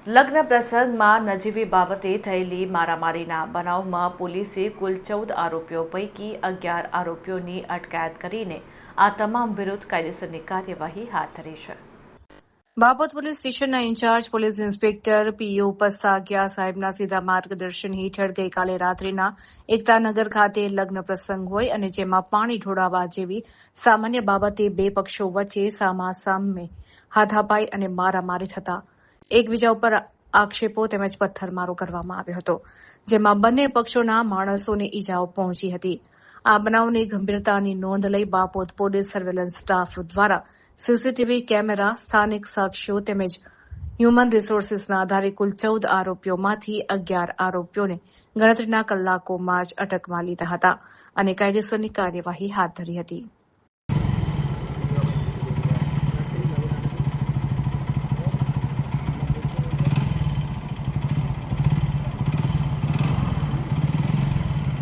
લગ્ન પ્રસંગમાં નજીવી બાબતે થયેલી મારામારીના બનાવમાં પોલીસે કુલ 14 આરોપીઓ પૈકી 11 આરોપીઓની અટકાયત કરીને આ તમામ વિરુદ્ધ કાયદેસરની કાર્યવાહી હાથ ધરી છે. બાપોદ પોલીસ સ્ટેશનના ઇન્ચાર્જ પોલીસ ઇન્સ્પેક્ટર પીઓ પસ્તાગિયા સાહેબના સીધા માર્ગદર્શન હેઠળ ગઈકાલે રાત્રિના એકતાનગર ખાતે લગ્ન પ્રસંગ હોય અને જેમાં પાણી ઢોળાવા જેવી સામાન્ય બાબતે બે પક્ષો વચ્ચે સામાસામે હાથાપાઈ અને મારામારી થતા એકબીજા ઉપર આક્ષેપો તેમજ પથ્થરમારો કરવામાં આવ્યો હતો, જેમાં બંને પક્ષોના માણસોને ઈજાઓ પહોંચી હતી. આ બનાવની ગંભીરતાની નોંધ લઈ બાપોદ પોલીસ સર્વેલન્સ સ્ટાફ દ્વારા સીસીટીવી કેમેરા, સ્થાનિક સાક્ષીઓ તેમજ હ્યુમન રિસોર્સિસના આધારે કુલ 14 આરોપીઓમાંથી 11 આરોપીઓને ગણતરીના કલાકોમાં જ અટકમાં લીધા હતા અને કાયદેસરની કાર્યવાહી હાથ ધરી હતી.